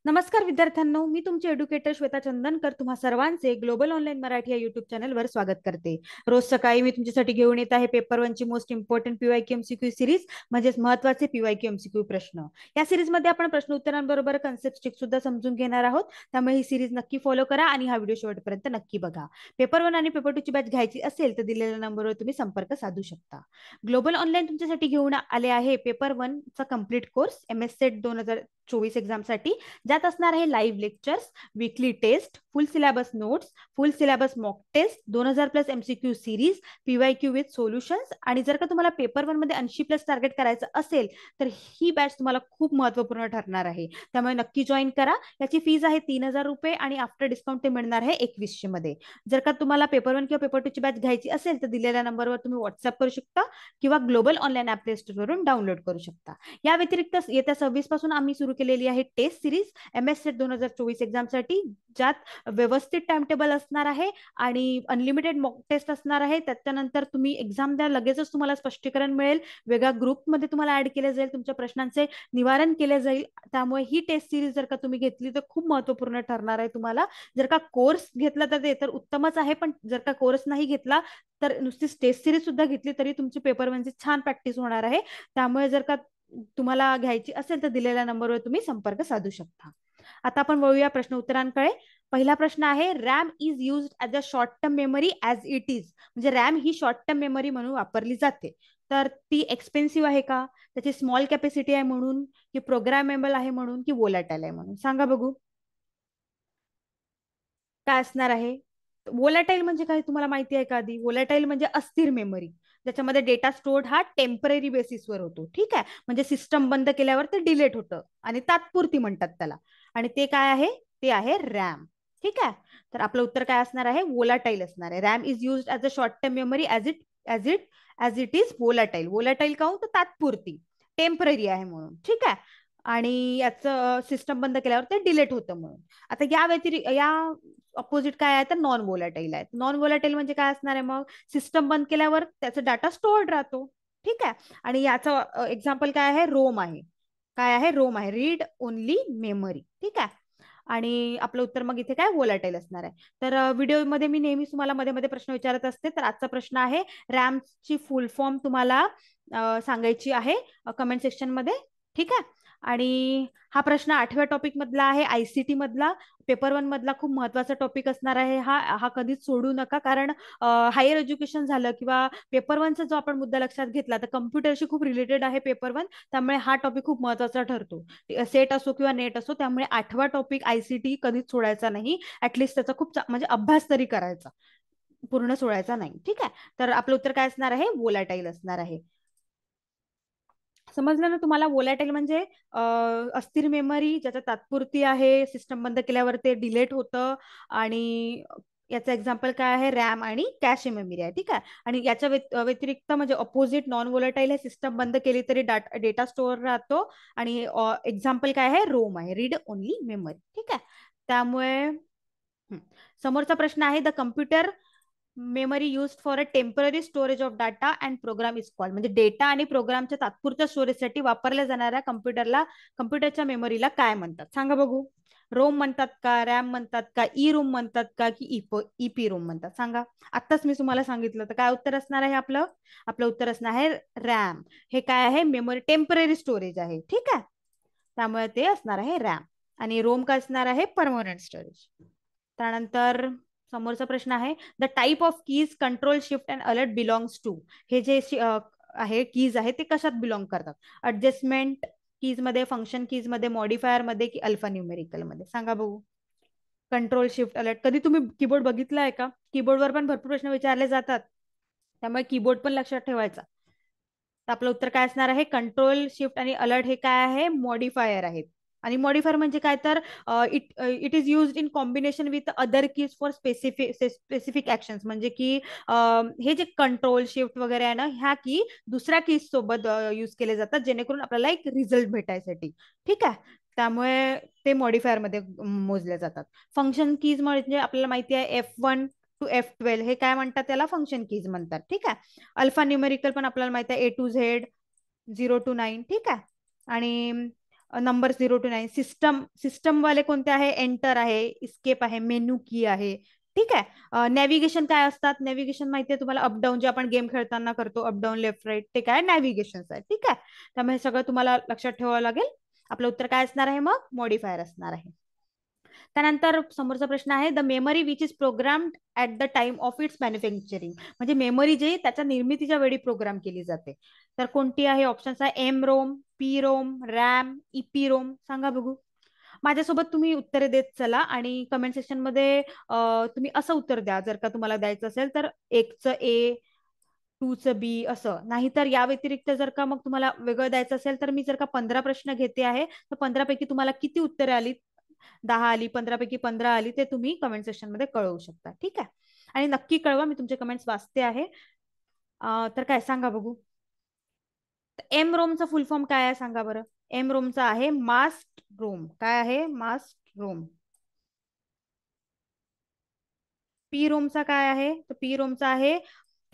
नमस्कार विद्यार्थ्यांनो, मी तुमचे एड्युकेटर श्वेता चंदनकर तुम्हा सर्वांचे ग्लोबल ऑनलाईन मराठी या युट्यूब चॅनलवर स्वागत करते. रोज सकाळी मी तुमच्यासाठी घेऊन येत आहे पेपर 1 ची most important PYQ MCQ series, म्हणजेच महत्त्वाचे पीवायक्यू एमसीक्यू प्रश्न. या सिरीजमध्ये आपण प्रश्न उत्तरांबरोबर कन्सेप्ट सुद्धा समजून घेणार आहोत. त्यामुळे ही सिरीज नक्की फॉलो करा आणि हा व्हिडिओ शेवटपर्यंत नक्की बघा. पेपर 1 आणि पेपर 2 ची बॅच घ्यायची असेल तर दिलेल्या नंबरवर तुम्ही संपर्क साधू शकता. ग्लोबल ऑनलाईन तुमच्यासाठी घेऊन आले आहे पेपर 1 चा कंप्लीट कोर्स MS सेट 2024 एक्झामसाठी, ज्यात असणार आहे live lectures, weekly test, full syllabus notes, full syllabus mock test, 2000+ MCQ series, PYQ with solutions. आणि जर का तुम्हाला पेपर 1 मध्ये 80+ टार्गेट करायचं असेल तर ही बॅच तुम्हाला खूप महत्त्वपूर्ण ठरणार आहे. त्यामुळे नक्की जॉईन करा. याची फीज आहे 3000 रुपये आणि आफ्टर डिस्काउंट ते मिळणार आहे 2100 मध्ये. जर का तुम्हाला पेपर 1 किंवा पेपर 2 ची बॅच घ्यायची असेल तर दिलेल्या नंबरवर तुम्ही व्हॉट्सअप करू शकता किंवा ग्लोबल ऑनलाईन ॲप प्ले स्टोरवरून डाउनलोड करू शकता. या व्यतिरिक्त येत्या 26 पासून आम्ही सुरू केलेली आहे टेस्ट सिरीज MS सेट 2024 एक्झामसाठी, ज्यात व्यवस्थित टाइम टेबल असणार आहे आणि अनलिमिटेड मॉक टेस्ट असणार आहे. त्याच्यानंतर तुम्ही एक्झाम द्या, लगेचच तुम्हाला स्पष्टीकरण मिळेल, वेगळ्या ग्रुपमध्ये तुम्हाला ऍड केले जाईल, तुमच्या प्रश्नांचे निवारण केले जाईल. त्यामुळे ही टेस्ट सिरीज जर का तुम्ही घेतली तर खूप महत्त्वपूर्ण ठरणार आहे तुम्हाला. जर का कोर्स घेतला तर ते तर उत्तमच आहे, पण जर का कोर्स नाही घेतला तर नुसती टेस्ट सिरीज सुद्धा घेतली तरी तुमची पेपर 1 ची छान प्रॅक्टिस होणार आहे. त्यामुळे जर का तुम्हाला घ्यायची असेल तर दिलेल्या नंबरवर तुम्ही संपर्क साधू शकता. आता आपण वळूया प्रश्न उत्तरांकडे. पहिला प्रश्न आहे, RAM is used as a short term memory as it is. म्हणजे रॅम ही शॉर्ट टर्म मेमरी म्हणून वापरली जाते, तर ती एक्सपेन्सिव्ह आहे का, त्याची स्मॉल कॅपॅसिटी आहे म्हणून, की प्रोग्रामेबल आहे म्हणून, की वोलाटाईल आहे म्हणून? सांगा बघू काय असणार आहे. वोलाटाईल म्हणजे काय तुम्हाला माहिती आहे का? आधी वोलाटाईल म्हणजे अस्थिर मेमरी, ज्याच्यामध्ये डेटा स्टोर्ड हा टेम्पररी बेसिसवर होतो. ठीक आहे, म्हणजे सिस्टम बंद केल्यावर ते डिलीट होतं आणि तात्पुरती म्हणतात त्याला. आणि ते काय आहे? ते आहे रॅम. ठीक आहे, तर आपलं उत्तर काय असणार आहे? वोलाटाईल असणार आहे. RAM is used as a short term memory as it is volatile. Volatile काहून? तर तात्पुरती, टेम्पररी आहे म्हणून. ठीक आहे, आणि याचं सिस्टम बंद केल्यावर ते डिलीट होतं म्हणून. आता या व्यतिरिक्त या अपोजिट काय आहे तर नॉन वोलाटाईल आहे. नॉन वोलाटाईल म्हणजे काय असणार आहे? मग सिस्टम बंद केल्यावर त्याचा डाटा स्टोअर्ड राहतो. ठीक आहे, आणि याचं एक्झाम्पल काय आहे? रोम आहे. काय आहे? रोम आहे, रीड ओनली मेमरी. ठीक आहे, आणि आपलं उत्तर मग इथे काय वोलाटाईल असणार आहे. तर व्हिडिओमध्ये मी नेहमी तुम्हाला मध्ये मध्ये प्रश्न विचारत असते, तर आजचा प्रश्न आहे रॅमची फुल फॉर्म तुम्हाला सांगायची आहे कमेंट सेक्शन मध्ये. ठीक आहे, आणि हा प्रश्न 8व्या टॉपिक मधला आहे, ICT मधला, पेपर 1 मधला खूप महत्वाचा टॉपिक असणार आहे. हा हा कधीच सोडू नका, कारण हायर एज्युकेशन झालं किंवा पेपर 1चा जो आपण मुद्दा लक्षात घेतला तर कम्प्युटरशी खूप रिलेटेड आहे पेपर 1. त्यामुळे हा टॉपिक खूप महत्वाचा ठरतो, सेट असो किंवा नेट असो. त्यामुळे 8वा टॉपिक ICT कधीच सोडायचा नाही. ऍटलिस्ट त्याचा खूप म्हणजे अभ्यास तरी करायचा, पूर्ण सोडायचा नाही. ठीक आहे, तर आपलं उत्तर काय असणार आहे? वोलाटाईल असणार आहे. समजलं ना तुम्हाला? वोलॅटाईल म्हणजे अस्थिर मेमरी, ज्याच्या तात्पुरती आहे, सिस्टम बंद केल्यावर ते डिलीट होतं. आणि याचं एक्झाम्पल काय आहे? रॅम आणि कॅशे मेमरी आहे. ठीक आहे, आणि याच्या व्यतिरिक्त म्हणजे अपोजिट नॉन वोलॅटाईल आहे, सिस्टम बंद केली तरी डेटा स्टोअर राहतो. आणि एक्झाम्पल काय आहे? रोम आहे, रीड ओनली मेमरी. ठीक आहे, त्यामुळे समोरचा प्रश्न आहे, the computer memory used for a temporary storage of data and program is called. म्हणजे डेटा आणि प्रोग्रामच्या तात्पुरत्या स्टोरेजसाठी वापरल्या जाणाऱ्या कम्प्युटरच्या मेमरीला काय म्हणतात? सांगा बघू. रोम म्हणतात का, रॅम म्हणतात का, ई रोम म्हणतात का, की ईपी रोम म्हणतात? सांगा. आत्ताच मी तुम्हाला सांगितलं, तर काय उत्तर असणार आहे आपलं? आपलं उत्तर असणार आहे रॅम. हे काय आहे? मेमरी टेम्पररी स्टोरेज आहे. ठीक आहे, त्यामुळे ते असणार आहे रॅम. आणि रोम काय असणार आहे? Permanent storage. त्यानंतर समोरचा प्रश्न आहे, the type of keys control shift and alert belongs to. हे जे आहे कीज आहे ते कशात बिलॉंग करतात? ऍडजस्टमेंट कीज मध्ये, फंक्शन कीज मध्ये, मॉडिफायर मध्ये, की अल्फा न्यूमेरिकल मध्ये? सांगा बघू. कंट्रोल शिफ्ट अलर्ट कधी तुम्ही कीबोर्ड बघितला आहे का? कीबोर्डवर पण भरपूर प्रश्न विचारले जातात, त्यामुळे कीबोर्ड पण लक्षात ठेवायचा. तर आपलं उत्तर काय असणार आहे? कंट्रोल शिफ्ट आणि अलर्ट हे काय आहे? मॉडिफायर आहेत. आणि मॉडिफायर म्हणजे काय तर it is used in combination with other keys for specific actions. म्हणजे की हे जे कंट्रोल शिफ्ट वगैरे आहे ना, ह्या की दुसऱ्या कीज सोबत यूज केले जातात, जेणेकरून आपल्याला एक रिझल्ट भेटायसाठी. ठीक आहे, त्यामुळे ते मॉडिफायर मध्ये मोजले जातात. फंक्शन कीज म्हणजे आपल्याला माहिती आहे F1 to F12 हे काय म्हणतात? त्याला फंक्शन कीज म्हणतात. ठीक आहे, अल्फा न्यूमेरिकल पण आपल्याला माहिती आहे A to Z, 0 to 9. ठीक आहे, आणि नंबर 0 to 9 सिस्टम वाले कोणते आहे? एंटर आहे, इस्केप आहे, मेनू की आहे. ठीक आहे. नॅव्हिगेशन काय असतात? नॅव्हिगेशन माहितीये तुम्हाला, अपडाऊन जे आपण गेम खेळताना करतो, अपडाऊन लेफ्ट राईट, ते काय नॅव्हिगेशन आहे. ठीक आहे. त्यामुळे हे सगळं तुम्हाला लक्षात ठेवावं लागेल. आपलं उत्तर काय असणार आहे मग? मॉडिफायर असणार आहे. त्यानंतर समोरचा प्रश्न आहे, the memory which is programmed at the time of its manufacturing, म्हणजे मेमरी जे त्याच्या निर्मितीच्या वेळी प्रोग्राम केली जाते. तर कोणती आहे? ऑप्शन्स आहे M ROM, P ROM, RAM, EP ROM. सांगा बघू. माझ्यासोबत तुम्ही उत्तरे देत चला आणि कमेंट सेक्शन मध्ये तुम्ही असं उत्तर द्या, जर का तुम्हाला द्यायचं असेल तर, एकचं ए, टूचं बी, असं. नाहीतर या व्यतिरिक्त जर का मग तुम्हाला वेगळं द्यायचं असेल तर मी जर का 15 प्रश्न घेते आहे, तर 15 पैकी तुम्हाला किती उत्तरे आली, 10 आली, 15 पैकी 15 आली, ते तुम्ही कमेंट सेक्शन मध्ये कळवू शकता. ठीक आहे. आणि नक्की कळवा, मी तुमचे कमेंट्स वाचते आहे. तर काय सांगा बघू. एम रोमचा फुल फॉर्म काय आहे सांगा बरं. एम रोमचा आहे मास्क रोम. काय आहे? Mask Rome. पी रोमचा काय आहे? तर पी रोमचा आहे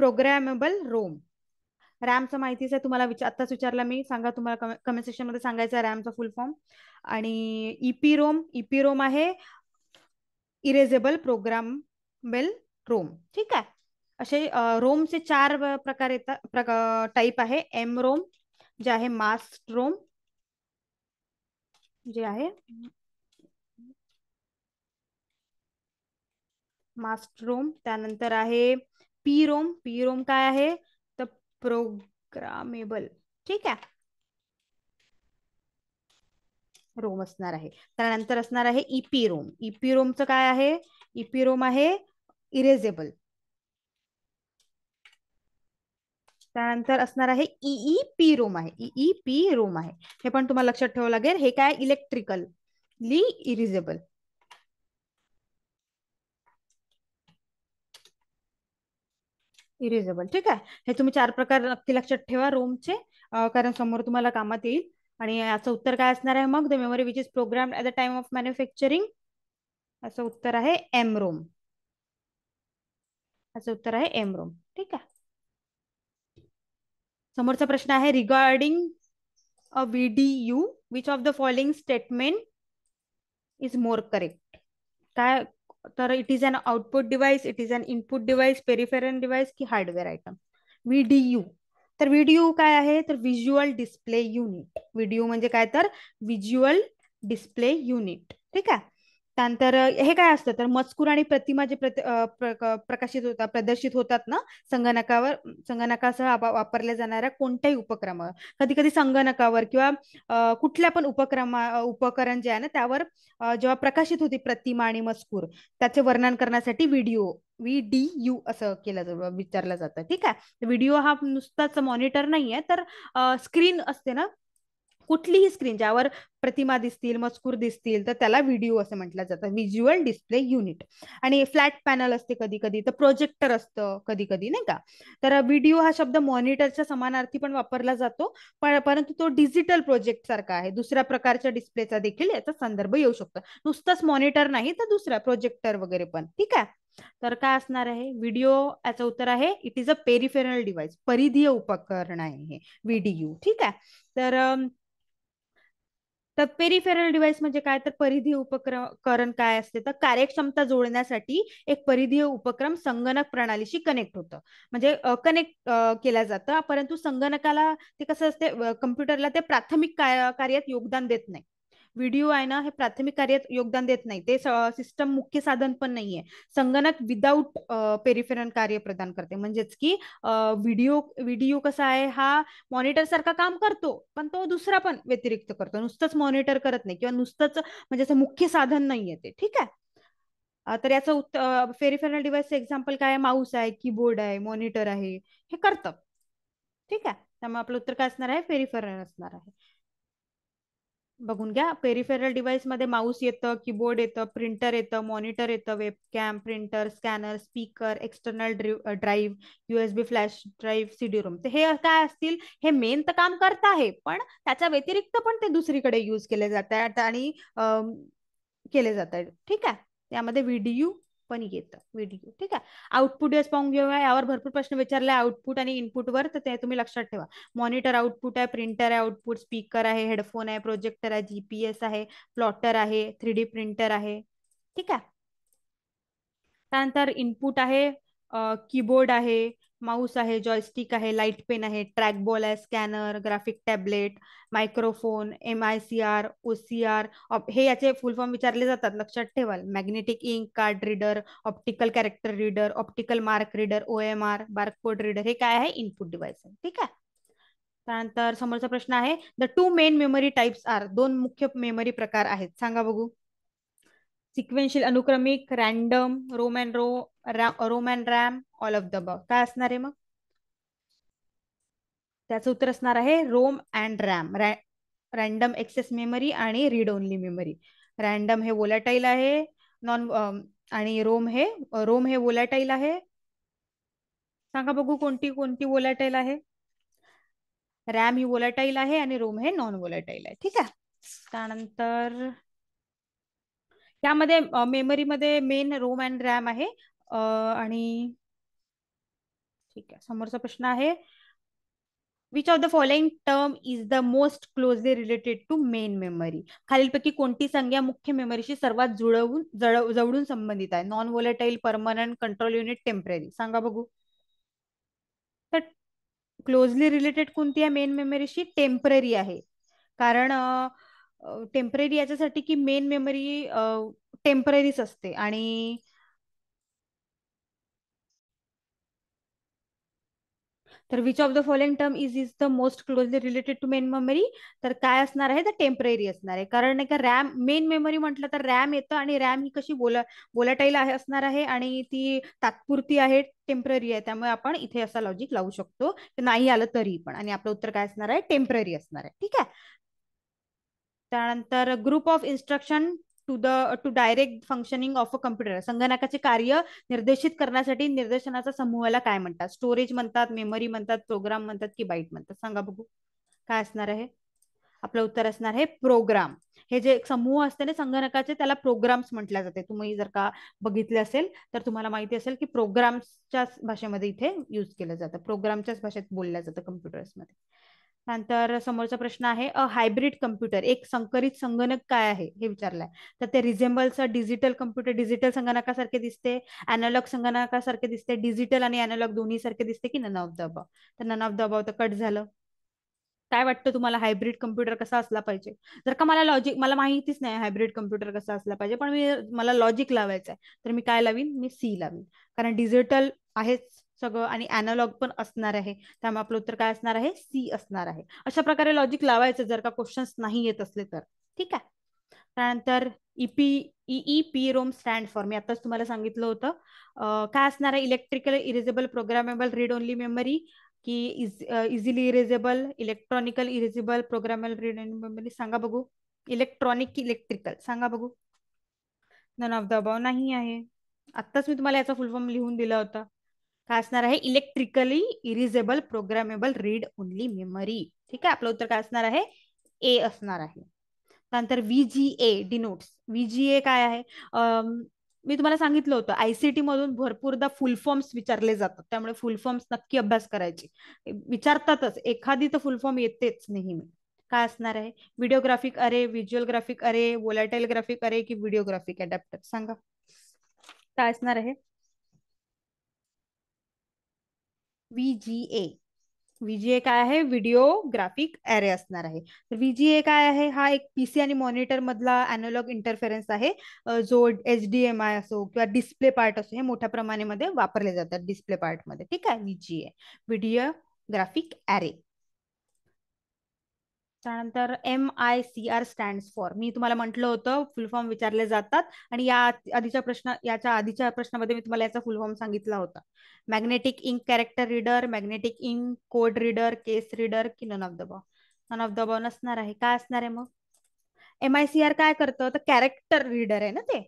प्रोग्रामेबल रोम. रॅमचं माहितीच आहे तुम्हाला, आत्ताच विचारला मी. सांगा तुम्हाला कमेंट सेक्शन मध्ये सांगायचं रॅमचा फुल फॉर्म. आणि ईपी रोम आहे इरेजेबल प्रोग्रामेबल रोम. ठीक आहे. असे रोमचे 4 प्रकार येतात, टाईप आहे. एम रोम, जे आहे मास्क रोम, जे आहे मास्क रोम. त्यानंतर आहे पी रोम. पी रोम काय आहे? तर प्रोग्रामेबल. ठीक आहे, रोम असणार आहे. त्यानंतर असणार आहे ईपी रोम. ईपी रोमचं काय आहे? ईपी रोम आहे इरेजेबल. त्यानंतर असणार आहे ईई रोम आहे. ईई रोम आहे. हे पण तुम्हाला लक्षात ठेवावं लागेल. हे काय? Electrically erasable. इरेजेबल. ठीक आहे. हे तुम्ही 4 प्रकार नक्की लक्षात ठेवा रोमचे, कारण समोर तुम्हाला कामात येईल. आणि याचं उत्तर काय असणार आहे मग? The memory which is program at the time of manufacturing. असं उत्तर आहे एम रोम. असं उत्तर आहे एम रोम. ठीक आहे. समोरचा प्रश्न आहे, regarding a VDU which of the following statement is more correct. काय? तर it is an output device, it is an input device, peripheral device की हार्डवेअर आयटम. व्हीडीयू. तर व्हिडिओ काय आहे? तर व्हिज्युअल डिस्प्ले युनिट. व्हिडिओ म्हणजे काय? तर व्हिज्युअल डिस्प्ले युनिट. ठीक आहे. त्यानंतर हे काय असतं? तर मजकूर आणि प्रतिमा जे प्रकाशित होतात, प्रदर्शित होतात ना संगणकावर, संगणकासह वापरल्या जाणाऱ्या कोणत्याही उपक्रमावर, कधी कधी संगणकावर किंवा कुठल्या पण उपकरण जे आहे ना त्यावर जेव्हा प्रकाशित होती प्रतिमा आणि मजकूर, त्याचे वर्णन करण्यासाठी व्हीडीयू असं विचारलं जातं. ठीक आहे. व्हिडिओ हा नुसताच मॉनिटर नाहीये, तर स्क्रीन असते ना, कुठलीही स्क्रीन ज्यावर प्रतिमा दिसतील, मजकूर दिसतील, तर त्याला व्हिडिओ असं म्हटलं जातं, व्हिज्युअल डिस्प्ले युनिट. आणि फ्लॅट पॅनल असते कधी कधी, तर प्रोजेक्टर असतं कधी कधी, नाही का. तर व्हिडिओ हा शब्द मॉनिटरच्या समानार्थी पण वापरला जातो, परंतु तो डिजिटल प्रोजेक्ट सारखा आहे. दुसऱ्या प्रकारच्या डिस्प्लेचा देखील याचा संदर्भ येऊ शकतो. नुसतंच मॉनिटर नाही, तर दुसऱ्या प्रोजेक्टर वगैरे पण. ठीक आहे. तर काय असणार आहे व्हिडिओ? याचं उत्तर आहे it is a peripheral device. परिधीय उपकरण आहे हे व्हीडीयू. ठीक आहे. तर पेरिफेरल डिव्हाइस म्हणजे काय? तर परिधीय उपकरण काय असते? तर कार्यक्षमता जोडण्यासाठी एक परिधीय उपक्रम संगणक प्रणालीशी कनेक्ट होतं, म्हणजे कनेक्ट केलं जातं. परंतु संगणकाला ते कसं असते, कम्प्युटरला ते प्राथमिक कार्यात योगदान देत नाही. व्हिडिओ आहे ना, हे प्राथमिक कार्यात योगदान देत नाही. ते सिस्टम मुख्य साधन पण नाहीये. संगणक विदाऊट पेरिफेरल कार्य प्रदान करते. म्हणजेच की व्हिडिओ कसा आहे, हा मॉनिटर सारखा काम करतो, पण तो दुसरा पण व्यतिरिक्त करतो. नुसतंच मॉनिटर करत नाही, किंवा नुसतंच म्हणजे असं मुख्य साधन नाहीये ते. ठीक आहे. तर याचं उत्तर, पेरिफेरल डिव्हाइसचं एक्झाम्पल काय आहे? माऊस आहे, कीबोर्ड आहे, मॉनिटर आहे, हे करतं. ठीक आहे. त्यामुळे आपलं उत्तर काय असणार आहे? पेरिफेरल असणार आहे. बघून घ्या. पेरिफेरल डिव्हाइस मध्ये माऊस येतं, कीबोर्ड येतं, प्रिंटर येतं, मॉनिटर येतं, webcam, printer, scanner, speaker, external drive, USB flash drive, CD ROM. तर हे काय असतील? हे मेन तर काम करत आहे, पण त्याच्या व्यतिरिक्त पण ते दुसरीकडे युज केले जातात आणि केले जात आहेत. ठीक आहे. त्यामध्ये व्हिडिओ पण येतं व्हिडिओ. ठीक आहे. आउटपुट बेस पाहून घेऊया. यावर भरपूर प्रश्न विचारले आउटपुट आणि इनपुटवर, तर ते तुम्ही लक्षात ठेवा. मॉनिटर आउटपुट आहे, प्रिंटर आहे आउटपुट, स्पीकर आहे, हेडफोन आहे, प्रोजेक्टर आहे, जीपीएस आहे, प्लॉटर आहे, 3D प्रिंटर आहे. ठीक आहे. त्यानंतर इनपुट आहे, कीबोर्ड आहे, माऊस आहे, जॉयस्टिक आहे, लाईट पेन आहे, ट्रॅक बॉल आहे, scanner, graphic tablet, microphone, MICR, OCR. हे याचे फुल फॉर्म विचारले जातात, लक्षात ठेवाल. Magnetic ink card reader, optical character reader, optical mark reader, OMR, barcode reader. हे काय आहे? इनपुट डिव्हाइस आहे. ठीक आहे. त्यानंतर समोरचा प्रश्न आहे, the two main memory types are. दोन मुख्य मेमरी प्रकार आहेत, सांगा बघू. सिक्वेन्शियल अनुक्रमिक, random, ROM and RAM, all of the above. काय असणार आहे मग? त्याचं उत्तर असणार आहे ROM and RAM. Random access memory आणि रीड ओनली मेमरी. रॅन्डम हे वोलॅटाईल आहे, नॉन आणि रोम हे वोलॅटाईल आहे. सांगा बघू कोणती कोणती वोलॅटाईल आहे? रॅम ही वोलॅटाईल आहे आणि रोम हे नॉन वोलॅटाईल आहे. ठीक आहे. त्यानंतर त्यामध्ये मेमरीमध्ये मेन रोम अँड रॅम आहे. आणि ठीक आहे, समोरचा प्रश्न आहे, which of the following term is the most closely related to main memory. खालीलपैकी कोणती संज्ञा मुख्य मेमरीशी सर्वात जवळून संबंधित आहे? Non volatile, permanent, control unit, temporary. सांगा बघू. तर क्लोजली रिलेटेड कोणती आहे मेन मेमरीशी? टेम्पररी आहे. कारण टेम्पररी याच्यासाठी की मेन मेमरी टेम्पररीच असते. आणि तर which of the following term is the most closely related to main memory. तर काय असणार आहे? तर टेम्पररी असणार आहे. कारण नाही का, रॅम मेन मेमरी म्हटलं तर रॅम येतं, आणि रॅम ही कशी वोलाटाईल आहे असणार आहे, आणि ती तात्पुरती आहे, टेम्पररी आहे. त्यामुळे आपण इथे असा लॉजिक लावू शकतो, नाही आलं तरी पण. आणि आपलं उत्तर काय असणार आहे? टेम्पररी असणार आहे. ठीक आहे. त्यानंतर group of instruction to direct functioning of a computer. संगणकाचे कार्य निर्देशित करण्यासाठी निर्देशनाचा समूहाला काय म्हणतात? स्टोरेज म्हणतात, मेमरी म्हणतात, प्रोग्राम म्हणतात, की बाईट म्हणतात? सांगा बघू काय असणार आहे. आपलं उत्तर असणार आहे प्रोग्राम. हे जे समूह असते ना संगणकाचे, त्याला प्रोग्राम्स म्हटल्या जाते. तुम्ही जर का बघितले असेल तर तुम्हाला माहिती असेल की प्रोग्राम्सच्या भाषेमध्ये इथे युज केलं जातं, प्रोग्रामच्याच भाषेत बोलल्या जातं कम्प्युटर्समध्ये. नंतर समोरचा प्रश्न आहे, अ हायब्रिड कम्प्युटर, एक संकरित संगणक काय आहे हे विचारलंय. तर ते रिझेंबल्स डिजिटल कम्प्युटर, डिजिटल संगणकासारखे दिसते, अॅनालॉग संगणकासारखे दिसते, डिजिटल आणि अॅनालॉग दोन्ही सारखे दिसते, की नन ऑफ द अबव. तर नन ऑफ द अबव तर कट झालं. काय वाटतं तुम्हाला हायब्रिड कम्प्युटर कसा असला पाहिजे? जर का मला माहितीच नाही हायब्रिड कम्प्युटर कसा असला पाहिजे, पण मला लॉजिक लावायचं आहे, तर मी काय लावीन? मी सी लावीन. कारण डिजिटल आहेच सगळं आणि अॅनालॉग पण असणार आहे, त्यामुळे आपलं उत्तर काय असणार आहे? सी असणार आहे. अशा प्रकारे लॉजिक लावायचं जर का क्वेश्चन्स नाही येत असले तर. ठीक आहे. त्यानंतर ईईपी रोम स्टँड फॉर, मी आताच तुम्हाला सांगितलं होतं. काय असणार आहे? Electrical erasable programmable read only memory, की easily erasable, electronical erasable programmable read only memory? सांगा बघू. इलेक्ट्रॉनिक की इलेक्ट्रिकल? सांगा बघू. नन ऑफ द अबाव नाही आहे. आत्ताच मी तुम्हाला याचा फुल फॉर्म लिहून दिला होता. काय असणार आहे? Electrically erasable programmable read only memory. ठीक आहे. आपलं उत्तर काय असणार आहे? ए असणार आहे. त्यानंतर VGA डिनोट्स. VGA काय आहे? मी तुम्हाला सांगितलं होतं ICT मधून भरपूरदा फुल फॉर्म्स विचारले जातात, त्यामुळे फुल फॉर्म्स नक्की अभ्यास करायचे. विचारतातच, एखादी तर फुल फॉर्म येतेच नेहमी. काय असणार आहे? व्हिडिओग्राफिक अरे, व्हिज्युअल ग्राफिक अरे, वोलाटाईल ग्राफिक अरे, की व्हिडिओ ग्राफिक अडॅप्टर? सांगा काय असणार आहे. VGA. VGA काय आहे? व्हिडिओ ग्राफिक अरे असणार आहे. तर VGA काय आहे? हा एक PC आणि मॉनिटर मधला अॅनालॉग इंटरफेरन्स आहे, जो HDMI असो किंवा डिस्प्ले पार्ट असो, हे मोठ्या प्रमाणामध्ये वापरले जातात डिस्प्ले पार्ट मध्ये. ठीक आहे. VGA व्हिडिओ ग्राफिक अरे. त्यानंतर MICR स्टँड फॉर, मी तुम्हाला म्हटलं होतं फुल फॉर्म विचारले जातात, आणि याच्या आधीच्या प्रश्नामध्ये मी तुम्हाला याचा फुल फॉर्म सांगितला होता. Magnetic ink character reader, magnetic ink code reader, case reader, की नन ऑफ द बॉ? नन ऑफ द बॉ नसणार आहे. काय असणार आहे मग? MICR काय करतं? तर कॅरेक्टर रीडर आहे ना ते.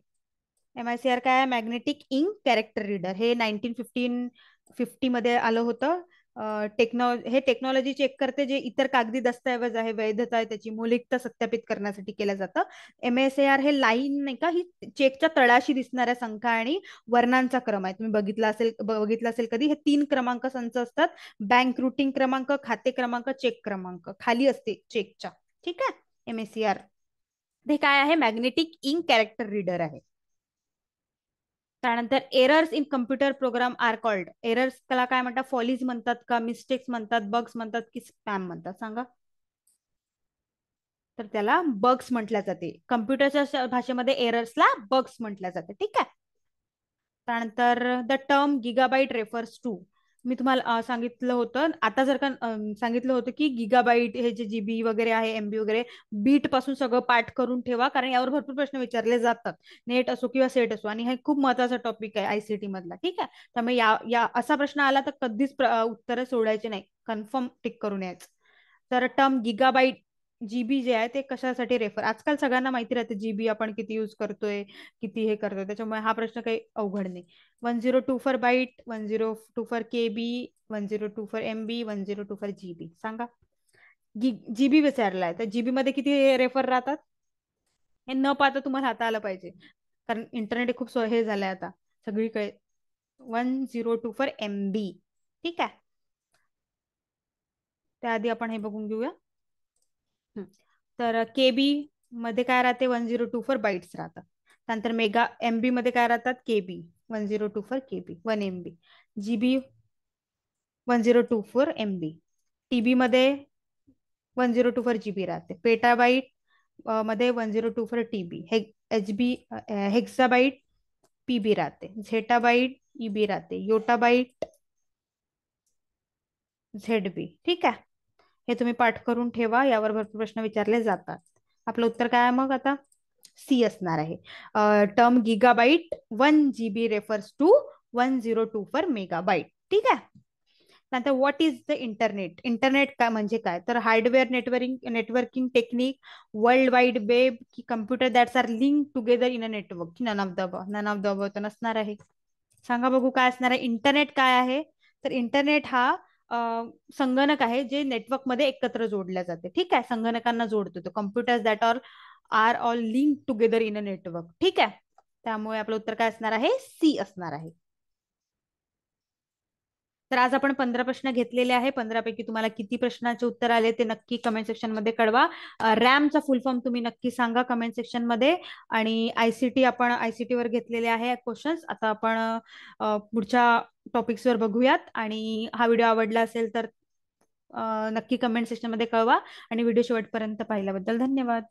MICR काय आहे? Magnetic ink character reader. हे 1950 मध्ये आलं होतं. हे टेक्नॉलॉजी चेक करते जे इतर कागदी दस्तऐवज आहे, वैधता आहे त्याची मौलिकता सत्यापित करण्यासाठी केलं जातं. MSAR हे लाईन नाही का, ही चेकच्या तळाशी दिसणाऱ्या संख्या आणि वर्णांचा क्रम आहे. तुम्ही बघितलं असेल कधी, हे 3 क्रमांक संच असतात. बँक रुटीन क्रमांक, खाते क्रमांक, चेक क्रमांक खाली असते चेकच्या. ठीक आहे. MSAR हे काय आहे, मॅग्नेटिक इंक कॅरेक्टर रीडर आहे. त्यानंतर errors in computer program are called. एरर्सला काय म्हणतात, फॉलीज म्हणतात का, मिस्टेक्स म्हणतात, बग्स म्हणतात की स्पॅम म्हणतात, सांगा. तर त्याला बग्स म्हटल्या जाते. कम्प्युटरच्या भाषेमध्ये एरर्सला बग्स म्हटल्या जाते. ठीक आहे. त्यानंतर द टर्म गिगाबाईट रेफर्स टू. मी तुम्हाला सांगितलं होतं, आता जर का सांगितलं होतं की गिगाबाईट हे जे जीबी वगैरे आहे, MB वगैरे, बीट पासून सगळं पाठ करून ठेवा, कारण यावर भरपूर प्रश्न विचारले जातात, नेट असो किंवा सेट असो, आणि हे खूप महत्वाचा टॉपिक आहे ICT मधला. ठीक आहे. त्यामुळे या असा प्रश्न आला तर कधीच उत्तर सोडायचे नाही, कन्फर्म टिक करून यायचं. तर टर्म गिगाबाईट, जीबी जे आहे ते कशासाठी रेफर, आजकाल सगळ्यांना माहिती राहते जीबी आपण किती यूज करतोय, किती हे करतोय, त्याच्यामुळे हा प्रश्न काही अवघड नाही. 1024 for byte, 1024 for KB, 1024 for MB, 1024 for GB, सांगा. जीबी विचारलाय तर जीबी मध्ये किती रेफर राहतात हे न पाहता तुम्हाला हाता आलं पाहिजे, कारण इंटरनेट खूप हे झालंय आता सगळीकडे. 102 फॉर MB. ठीक आहे. त्याआधी आपण हे बघून घेऊया. तर KB मध्ये काय राहते, 102 बाईट्स राहतात. त्यानंतर मेगा MB मध्ये काय राहतात, KB, 102 1 MB. GB 1024 MB. TB मध्ये 1024 GB राहते. पेटाबाईट मध्ये 1024 TB. HB हेक्साबाईट PB राहते. झेटाबाईट EB राहते. योटाबाईट ZB. ठीक आहे. हे तुम्ही पाठ करून ठेवा, यावर भरपूर प्रश्न विचारले जातात. आपलं उत्तर काय आहे मग आता, C असणार आहे. Term gigabyte 1 GB refers to 1024 megabyte. ठीक आहे. नंतर what is the internet. Internet काय म्हणजे काय, तर hardware networking technique, world wide web, की computer that's are link together in a network, की नन ऑफ द तर नसणार आहे. सांगा बघू काय असणार आहे. इंटरनेट काय आहे, तर इंटरनेट हा संगणक आहे जे नेटवर्क मध्ये एकत्र जोडल्या जाते. ठीक आहे. संगणकांना जोडतो तो, computers that are all link together in a network. ठीक आहे. त्यामुळे आपलं उत्तर काय असणार आहे, C असणार आहे. तर आज आपण 15 प्रश्न घेतलेले आहे. 15 पैकी तुम्हाला किती प्रश्नाचे उत्तर आले ते नक्की कमेंट सेक्शन मध्ये कळवा. रॅमचा फुल फॉर्म तुम्ही नक्की सांगा कमेंट सेक्शन मध्ये. आणि आपण ICT वर घेतलेले आहे क्वेश्चन्स. आता आपण पुढच्या टॉपिक्स वर बघूयात. आणि हा व्हिडिओ आवडला असेल तर नक्की कमेंट सेक्शन मध्ये कळवा. आणि व्हिडिओ शेवटपर्यंत पाहिल्याबद्दल धन्यवाद.